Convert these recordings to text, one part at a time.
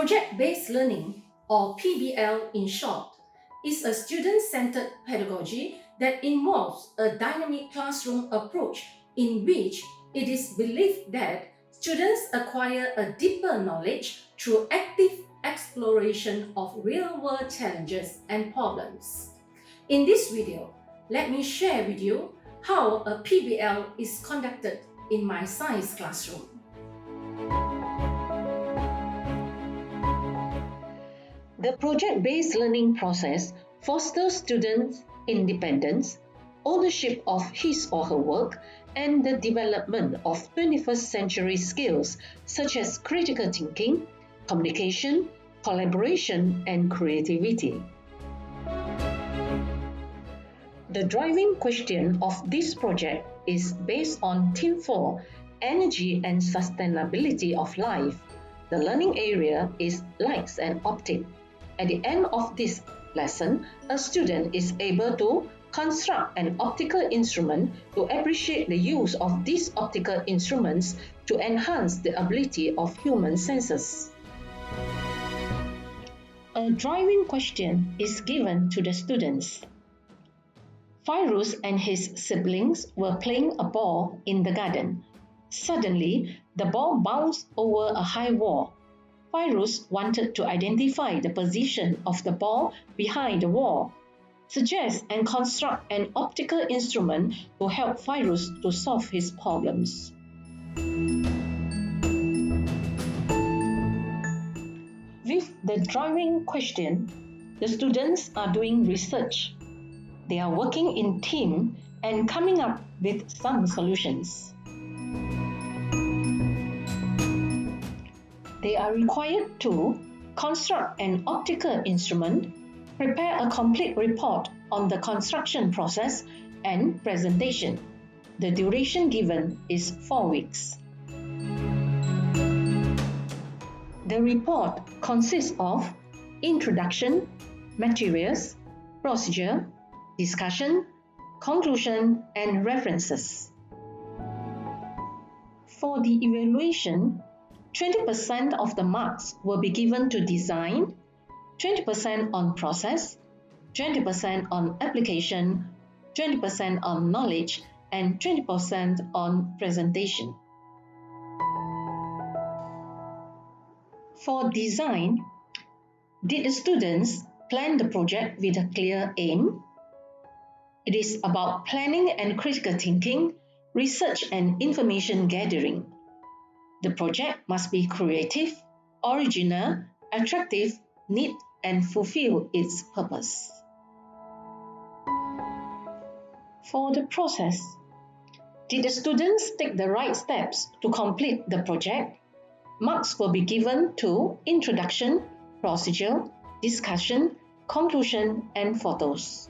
Project-based learning, or PBL in short, is a student-centered pedagogy that involves a dynamic classroom approach in which it is believed that students acquire a deeper knowledge through active exploration of real-world challenges and problems. In this video, let me share with you how a PBL is conducted in my science classroom. The project-based learning process fosters students' independence, ownership of his or her work, and the development of 21st century skills such as critical thinking, communication, collaboration, and creativity. The driving question of this project is based on Theme 4, Energy and Sustainability of Life. The learning area is Lights and Optics. At the end of this lesson, a student is able to construct an optical instrument to appreciate the use of these optical instruments to enhance the ability of human senses. A driving question is given to the students. Fairuz and his siblings were playing a ball in the garden. Suddenly, the ball bounced over a high wall. Fairuz wanted to identify the position of the ball behind the wall. Suggest and construct an optical instrument to help Fairuz to solve his problems. With the driving question, the students are doing research. They are working in team and coming up with some solutions. They are required to construct an optical instrument, prepare a complete report on the construction process, and presentation. The duration given is 4 weeks. The report consists of introduction, materials, procedure, discussion, conclusion, and references. For the evaluation, 20% of the marks will be given to design, 20% on process, 20% on application, 20% on knowledge, and 20% on presentation. For design, did the students plan the project with a clear aim? It is about planning and critical thinking, research and information gathering. The project must be creative, original, attractive, neat, and fulfill its purpose. For the process, did the students take the right steps to complete the project? Marks will be given to introduction, procedure, discussion, conclusion, and photos.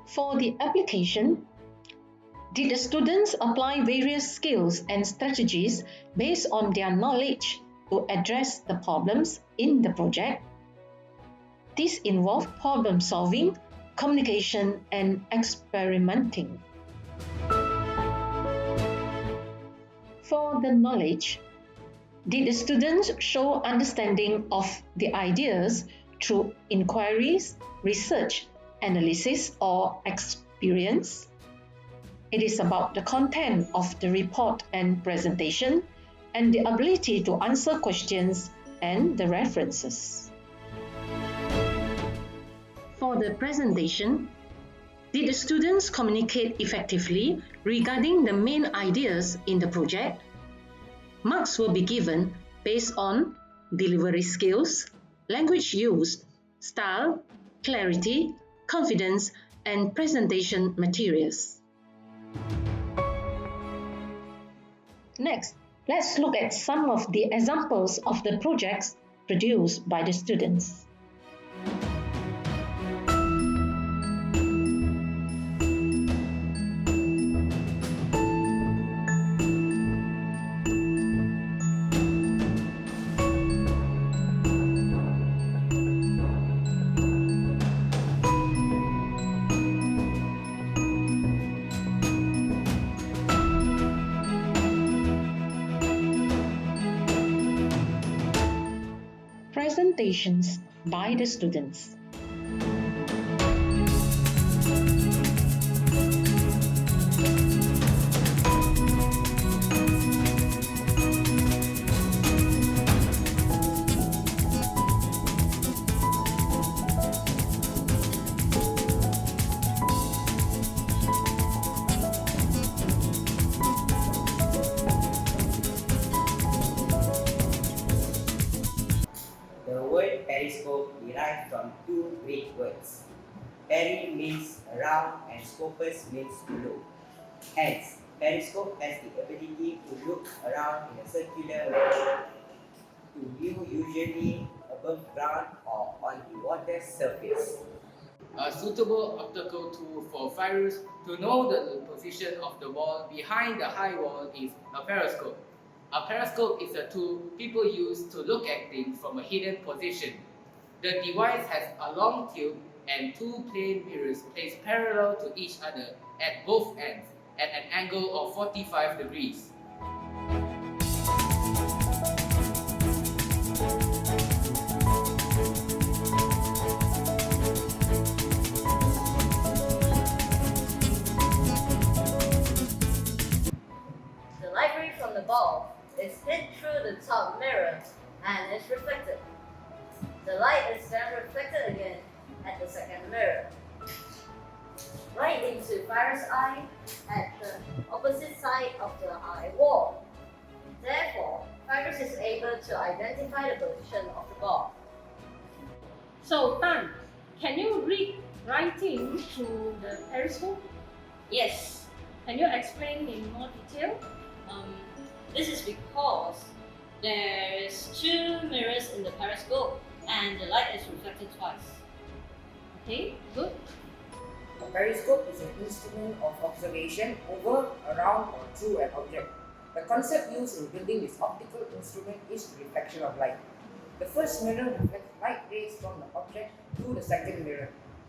For the application, did the students apply various skills and strategies based on their knowledge to address the problems in the project? This involved problem solving, communication, and experimenting. For the knowledge, did the students show understanding of the ideas through inquiries, research, analysis, or experience? It is about the content of the report and presentation and the ability to answer questions and the references. For the presentation, did the students communicate effectively regarding the main ideas in the project? Marks will be given based on delivery skills, language used, style, clarity, confidence, and presentation materials. Next, let's look at some of the examples of the projects produced by the students. presentations by the students. The word periscope derived from two Greek words. Peri means around and scopus means to look. Hence, periscope has the ability to look around in a circular manner, to view usually above ground or on the water surface. A suitable optical tool for flyers to know the position of the wall behind the high wall is a periscope. A periscope is a tool people use to look at things from a hidden position. The device has a long tube and two plane mirrors placed parallel to each other at both ends at an angle of 45 degrees. The light ray from the bulb is hit through the top mirror and is reflected. The light is then reflected again at the second mirror, right into Fire's eye at the opposite side of the eye wall. Therefore, Fires is able to identify the position of the bulb. So, Tan, can you read writing through the periscope? Yes, Can you explain in more detail? this is because there is two mirrors in the periscope and the light is reflected twice. Okay, good. A periscope is an instrument of observation over, around, or through an object. The concept used in building this optical instrument is reflection of light. The first mirror reflects light rays from the object to the second mirror.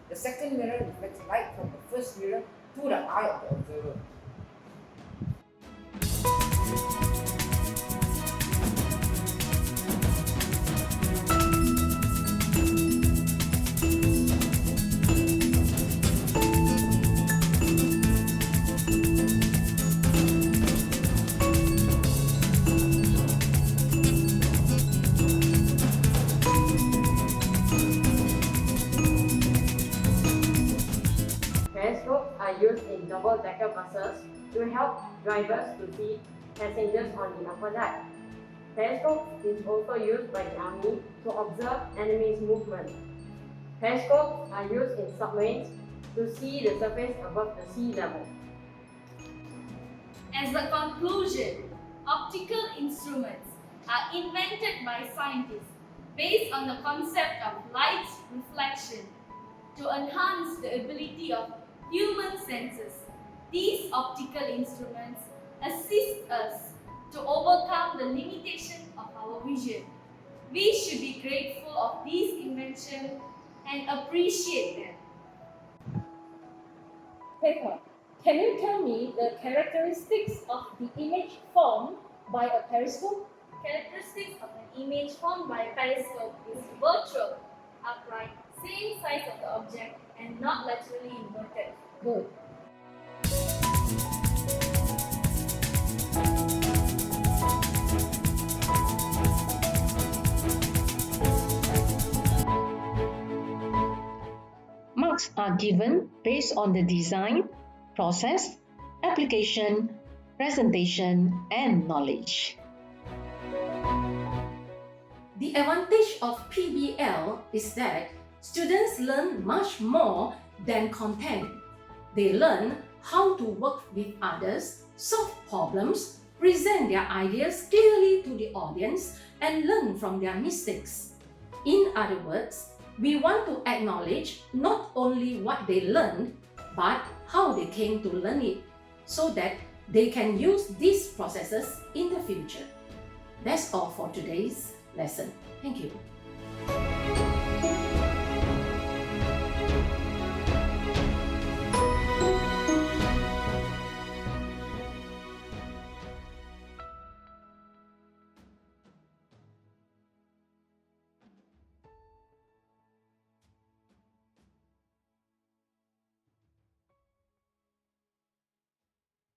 The second mirror reflects light from the first mirror to the eye of the observer. Periscopes are used in double-decker buses to help drivers to see passengers on the upper deck. Periscope is also used by the army to observe enemy's movement. Periscopes are used in submarines to see the surface above the sea level. As a conclusion, optical instruments are invented by scientists based on the concept of light reflection to enhance the ability of human senses. These optical instruments assist us to overcome the limitation of our vision. We should be grateful of these inventions and appreciate them. Pepper, can you tell me the characteristics of the image formed by a periscope? Characteristics of an image formed by a periscope is virtual, upright, same size of the object, and not laterally inverted. Good. Marks are given based on the design, process, application, presentation, and knowledge. The advantage of PBL is that students learn much more than content. They learn how to work with others, solve problems, present their ideas clearly to the audience, and learn from their mistakes. In other words, we want to acknowledge not only what they learned, but how they came to learn it, so that they can use these processes in the future. That's all for today's lesson. Thank you.